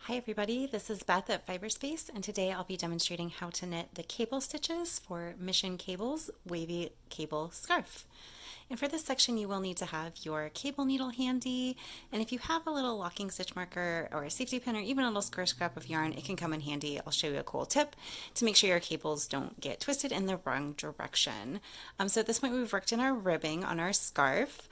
Hi everybody, this is Beth at Fiberspace, and today I'll be demonstrating how to knit the cable stitches for Mission Cable's Wavy Cable Scarf. And for this section you will need to have your cable needle handy, and if you have a little locking stitch marker or a safety pin or even a little square scrap of yarn, it can come in handy. I'll show you a cool tip to make sure your cables don't get twisted in the wrong direction. So at this point we've worked in our ribbing on our scarf.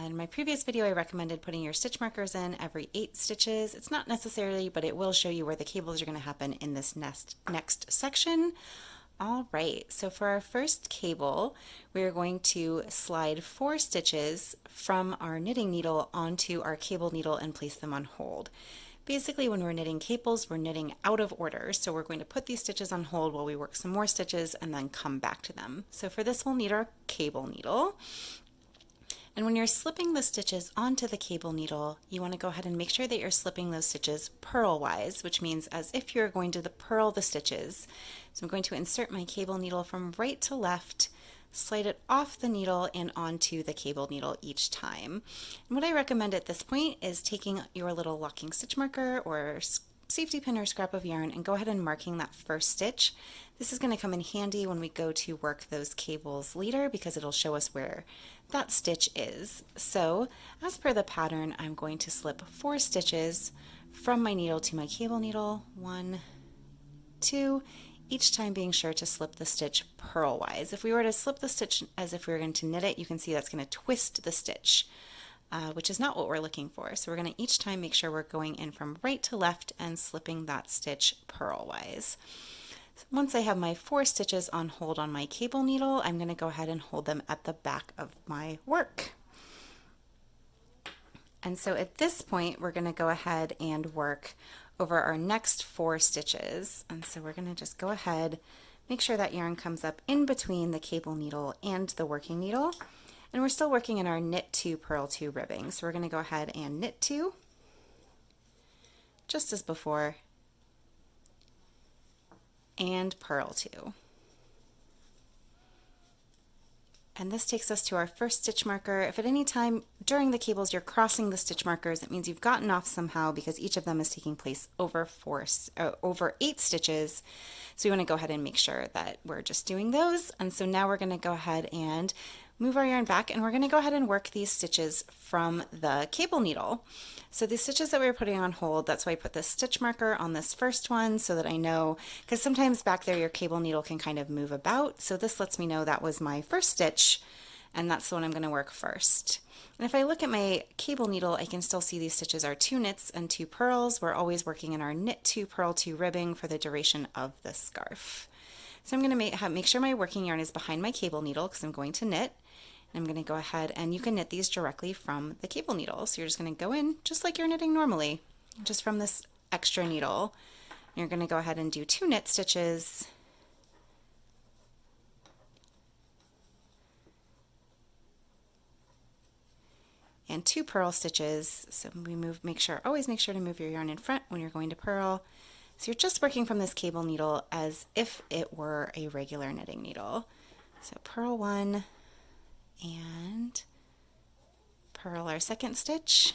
In my previous video, I recommended putting your stitch markers in every 8 stitches. It's not necessarily, but it will show you where the cables are going to happen in this next section. All right, so for our first cable, we are going to slide 4 stitches from our knitting needle onto our cable needle and place them on hold. Basically, when we're knitting cables, we're knitting out of order, so we're going to put these stitches on hold while we work some more stitches and then come back to them. So for this, we'll need our cable needle. And when you're slipping the stitches onto the cable needle, you want to go ahead and make sure that you're slipping those stitches purlwise, which means as if you're going to purl the stitches. So I'm going to insert my cable needle from right to left, slide it off the needle and onto the cable needle each time. And what I recommend at this point is taking your little locking stitch marker or safety pin or scrap of yarn and go ahead and marking that first stitch. This is going to come in handy when we go to work those cables later because it'll show us where that stitch is. So as per the pattern, I'm going to slip 4 stitches from my needle to my cable needle, 1, 2, each time being sure to slip the stitch purlwise. If we were to slip the stitch as if we were going to knit it, you can see that's going to twist the stitch. Which is not what we're looking for. So we're going to each time make sure we're going in from right to left and slipping that stitch purlwise. So once I have my 4 stitches on hold on my cable needle, I'm going to go ahead and hold them at the back of my work. And so at this point, we're going to go ahead and work over our next 4 stitches. And so we're going to just go ahead, make sure that yarn comes up in between the cable needle and the working needle. And we're still working in our knit 2, purl 2 ribbing. So we're going to go ahead and knit 2, just as before, and purl 2. And this takes us to our first stitch marker. If at any time during the cables you're crossing the stitch markers, it means you've gotten off somehow because each of them is taking place over 8 stitches. So we want to go ahead and make sure that we're just doing those. And so now we're going to go ahead and move our yarn back and we're going to go ahead and work these stitches from the cable needle. So the stitches that we were putting on hold, that's why I put this stitch marker on this first one so that I know, because sometimes back there your cable needle can kind of move about. So this lets me know that was my first stitch and that's the one I'm going to work first. And if I look at my cable needle, I can still see these stitches are 2 knits and 2 purls. We're always working in our knit 2, purl 2 ribbing for the duration of the scarf. So I'm going to make sure my working yarn is behind my cable needle because I'm going to knit. And I'm going to go ahead and you can knit these directly from the cable needle. So you're just going to go in just like you're knitting normally, just from this extra needle. You're going to go ahead and do 2 knit stitches. And 2 purl stitches. So we always make sure to move your yarn in front when you're going to purl. So you're just working from this cable needle as if it were a regular knitting needle. So purl 1 and purl our second stitch.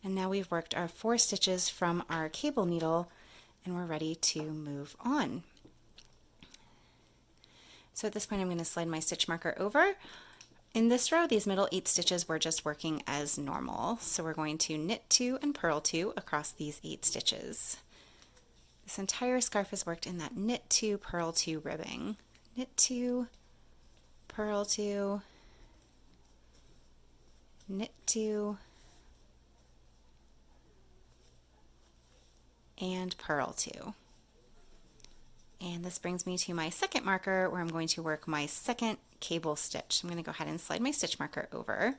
And now we've worked our 4 stitches from our cable needle and we're ready to move on. So at this point I'm going to slide my stitch marker over. In this row, these middle 8 stitches we're just working as normal. So we're going to knit 2 and purl 2 across these 8 stitches. This entire scarf is worked in that knit 2, purl 2 ribbing. Knit 2, purl 2, knit 2, and purl 2. And this brings me to my second marker where I'm going to work my second cable stitch. I'm going to go ahead and slide my stitch marker over.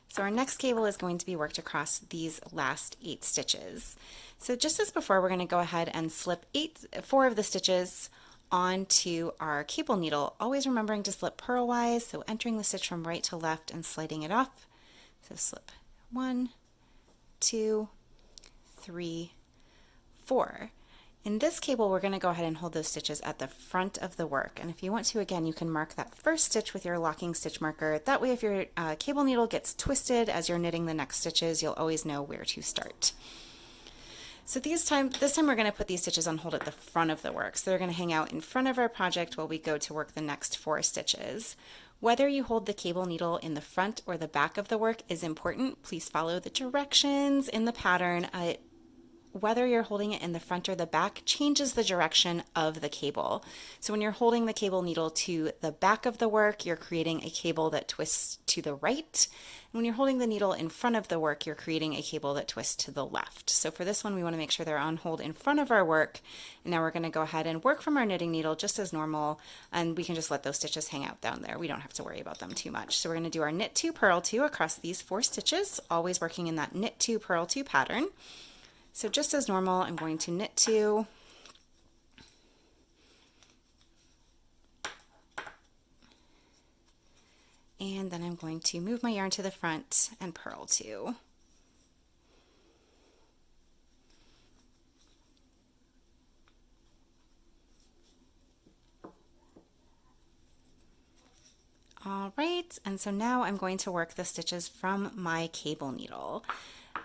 So our next cable is going to be worked across these last 8 stitches. So just as before, we're going to go ahead and slip 4 of the stitches onto our cable needle, always remembering to slip purlwise, so entering the stitch from right to left and sliding it off. So slip 1, 2, 3, 4. In this cable, we're going to go ahead and hold those stitches at the front of the work. And if you want to, again, you can mark that first stitch with your locking stitch marker. That way, if your cable needle gets twisted as you're knitting the next stitches, you'll always know where to start. So this time we're going to put these stitches on hold at the front of the work. So they're going to hang out in front of our project while we go to work the next 4 stitches. Whether you hold the cable needle in the front or the back of the work is important. Please follow the directions in the pattern. Whether you're holding it in the front or the back changes the direction of the cable. So when you're holding the cable needle to the back of the work, you're creating a cable that twists to the right. And when you're holding the needle in front of the work, you're creating a cable that twists to the left. So for this one, we want to make sure they're on hold in front of our work. And now we're going to go ahead and work from our knitting needle just as normal, and we can just let those stitches hang out down there. We don't have to worry about them too much. So we're going to do our knit 2, purl 2 across these 4 stitches, always working in that knit 2, purl 2 pattern. So just as normal, I'm going to knit 2, and then I'm going to move my yarn to the front and purl 2. All right, and so now I'm going to work the stitches from my cable needle.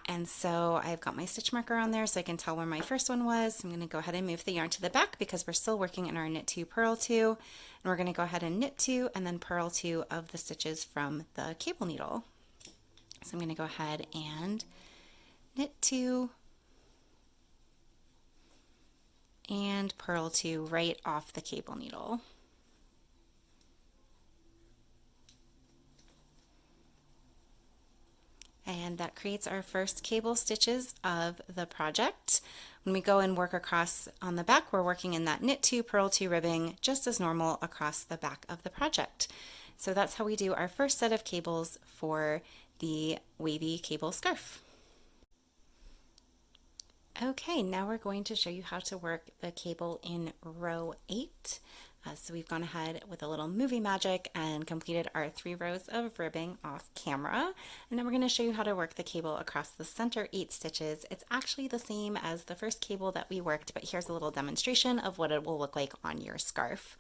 And so I've got my stitch marker on there so I can tell where my first one was. I'm going to go ahead and move the yarn to the back because we're still working in our knit 2, purl 2. And we're going to go ahead and knit 2 and then purl 2 of the stitches from the cable needle. So I'm going to go ahead and knit 2 and purl 2 right off the cable needle. And that creates our first cable stitches of the project. When we go and work across on the back, we're working in that knit 2, purl 2 ribbing just as normal across the back of the project. So that's how we do our first set of cables for the Wavy Cable Scarf. Okay, now we're going to show you how to work the cable in row 8. So we've gone ahead with a little movie magic and completed our 3 rows of ribbing off camera. And then we're going to show you how to work the cable across the center 8 stitches. It's actually the same as the first cable that we worked, but here's a little demonstration of what it will look like on your scarf.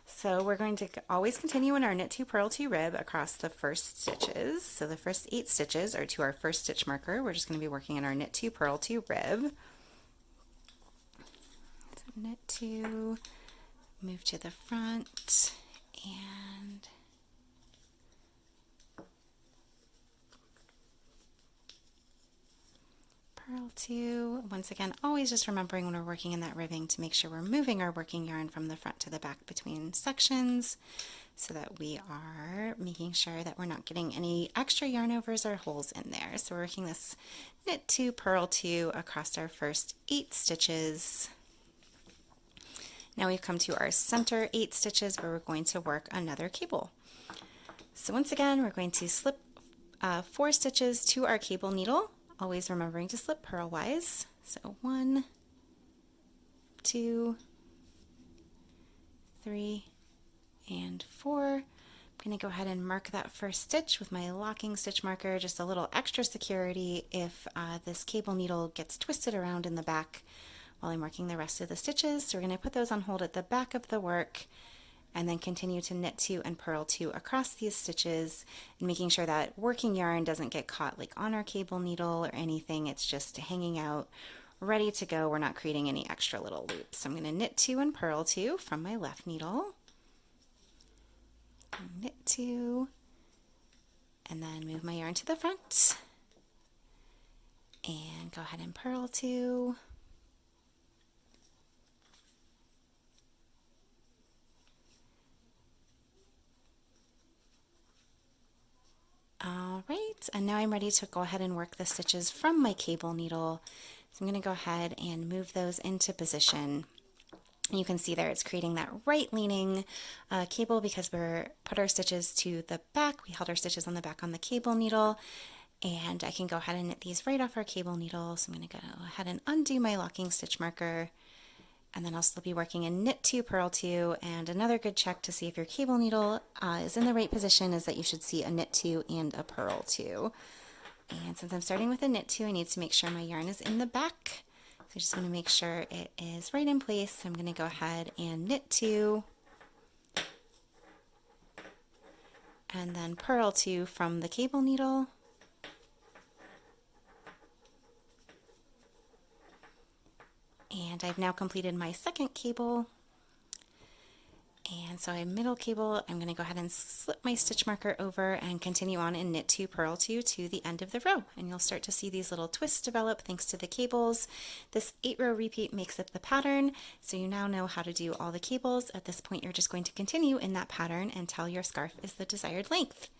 So we're going to always continue in our knit 2, purl 2 rib across the first stitches. So the first 8 stitches are to our first stitch marker. We're just going to be working in our knit 2, purl 2 rib. So knit 2, move to the front, and purl 2. Once again, always just remembering when we're working in that ribbing to make sure we're moving our working yarn from the front to the back between sections so that we are making sure that we're not getting any extra yarn overs or holes in there. So we're working this knit 2, purl 2 across our first 8 stitches. Now we've come to our center 8 stitches where we're going to work another cable. So once again, we're going to slip 4 stitches to our cable needle, always remembering to slip purlwise. So 1, 2, 3, and 4. I'm going to go ahead and mark that first stitch with my locking stitch marker, just a little extra security if this cable needle gets twisted around in the back while I'm working the rest of the stitches. So we're going to put those on hold at the back of the work and then continue to knit 2 and purl 2 across these stitches, and making sure that working yarn doesn't get caught like on our cable needle or anything. It's just hanging out ready to go. We're not creating any extra little loops. So I'm going to knit 2 and purl 2 from my left needle, knit 2, and then move my yarn to the front and go ahead and purl 2. All right, and now I'm ready to go ahead and work the stitches from my cable needle. So I'm going to go ahead and move those into position. And you can see there it's creating that right leaning cable because we're put our stitches to the back. We held our stitches on the back on the cable needle, and I can go ahead and knit these right off our cable needle. So I'm going to go ahead and undo my locking stitch marker. And then I'll still be working in knit 2, purl 2, and another good check to see if your cable needle is in the right position is that you should see a knit 2 and a purl 2. And since I'm starting with a knit 2, I need to make sure my yarn is in the back. So I just want to make sure it is right in place. So I'm going to go ahead and knit 2, and then purl 2 from the cable needle. And I've now completed my second cable. And so I middle cable, I'm going to go ahead and slip my stitch marker over and continue on and knit 2, purl 2 to the end of the row. And you'll start to see these little twists develop thanks to the cables. This 8-row repeat makes up the pattern, so you now know how to do all the cables. At this point, you're just going to continue in that pattern until your scarf is the desired length.